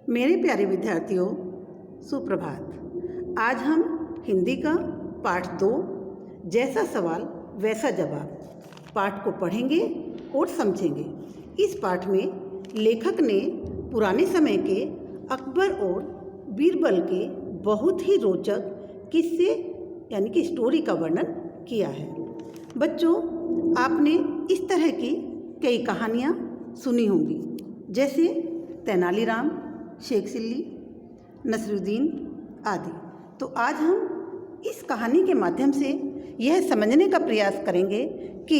मेरे प्यारे विद्यार्थियों, सुप्रभात। आज हम हिंदी का पाठ 2 जैसा सवाल वैसा जवाब पाठ को पढ़ेंगे और समझेंगे। इस पाठ में लेखक ने पुराने समय के अकबर और बीरबल के बहुत ही रोचक किस्से यानी कि स्टोरी का वर्णन किया है। बच्चों, आपने इस तरह की कई कहानियाँ सुनी होंगी, जैसे तेनालीराम, शेख चिल्ली, नसरुद्दीन आदि। तो आज हम इस कहानी के माध्यम से यह समझने का प्रयास करेंगे कि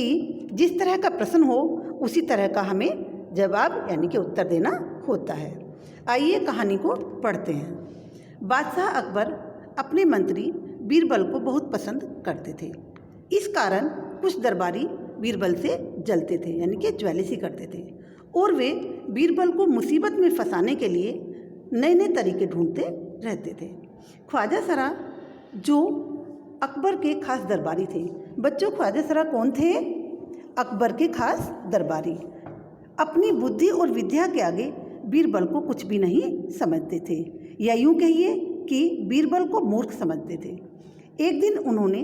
जिस तरह का प्रश्न हो उसी तरह का हमें जवाब यानी कि उत्तर देना होता है। आइए कहानी को पढ़ते हैं। बादशाह अकबर अपने मंत्री बीरबल को बहुत पसंद करते थे। इस कारण कुछ दरबारी बीरबल से जलते थे यानी कि ज्वेलसी करते थे और वे बीरबल को मुसीबत में फंसाने के लिए नए नए तरीके ढूंढते रहते थे। ख्वाजा सरा जो अकबर के खास दरबारी थे। बच्चों, ख्वाजा सरा कौन थे? अकबर के खास दरबारी। अपनी बुद्धि और विद्या के आगे बीरबल को कुछ भी नहीं समझते थे, या यूँ कहिए कि बीरबल को मूर्ख समझते थे। एक दिन उन्होंने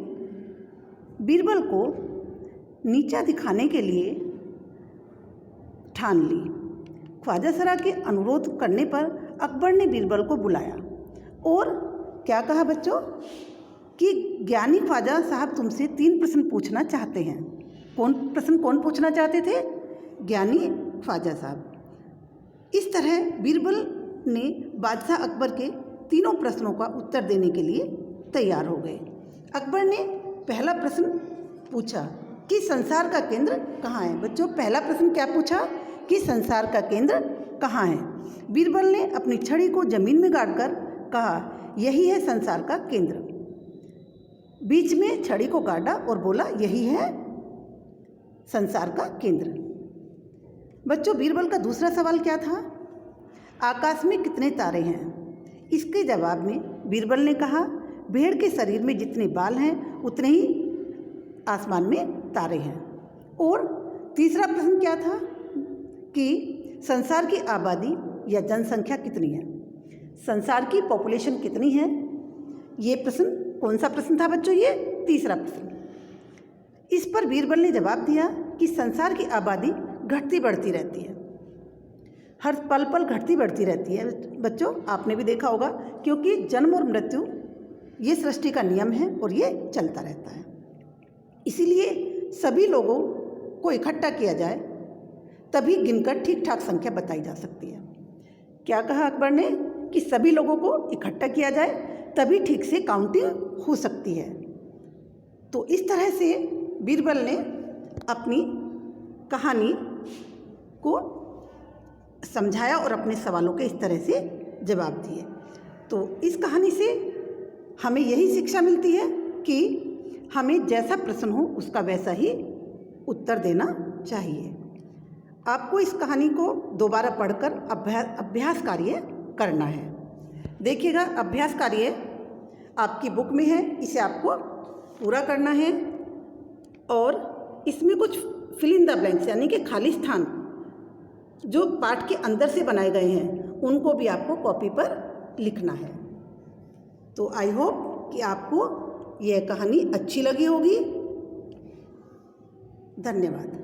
बीरबल को नीचा दिखाने के लिए ठान ली। ख्वाजा सरा के अनुरोध करने पर अकबर ने बीरबल को बुलाया और क्या कहा बच्चों कि ज्ञानी ख्वाजा साहब तुमसे 3 प्रश्न पूछना चाहते हैं। कौन पूछना चाहते थे? ज्ञानी ख्वाजा साहब। इस तरह बीरबल ने बादशाह अकबर के तीनों प्रश्नों का उत्तर देने के लिए तैयार हो गए। अकबर ने पहला प्रश्न पूछा कि संसार का केंद्र कहाँ है। बच्चों, पहला प्रश्न क्या पूछा कि संसार का केंद्र कहाँ है। बीरबल ने अपनी छड़ी को जमीन में गाड़कर कहा, यही है संसार का केंद्र। बीच में छड़ी को गाड़ा और बोला, यही है संसार का केंद्र। बच्चों, बीरबल का दूसरा सवाल क्या था? आकाश में कितने तारे हैं? इसके जवाब में बीरबल ने कहा, भेड़ के शरीर में जितने बाल हैं उतने ही आसमान में तारे हैं। और तीसरा प्रश्न क्या था कि संसार की आबादी या जनसंख्या कितनी है? संसार की पॉपुलेशन कितनी है? ये प्रश्न कौन सा प्रश्न था बच्चों? ये तीसरा प्रश्न। इस पर बीरबल ने जवाब दिया कि संसार की आबादी घटती बढ़ती रहती है, हर पल पल घटती बढ़ती रहती है। बच्चों, आपने भी देखा होगा, क्योंकि जन्म और मृत्यु ये सृष्टि का नियम है और ये चलता रहता है। इसीलिए सभी लोगों को इकट्ठा किया जाए तभी गिनकर ठीक ठाक संख्या बताई जा सकती है। क्या कहा अकबर ने कि सभी लोगों को इकट्ठा किया जाए तभी ठीक से काउंटिंग हो सकती है। तो इस तरह से बीरबल ने अपनी कहानी को समझाया और अपने सवालों के इस तरह से जवाब दिए। तो इस कहानी से हमें यही शिक्षा मिलती है कि हमें जैसा प्रश्न हो उसका वैसा ही उत्तर देना चाहिए। आपको इस कहानी को दोबारा पढ़कर अभ्यास कार्य करना है। देखिएगा, अभ्यास कार्य आपकी बुक में है, इसे आपको पूरा करना है और इसमें कुछ फिल इन द ब्लैंक्स यानी कि खाली स्थान जो पाठ के अंदर से बनाए गए हैं उनको भी आपको कॉपी पर लिखना है। तो आई होप कि आपको यह कहानी अच्छी लगी होगी। धन्यवाद।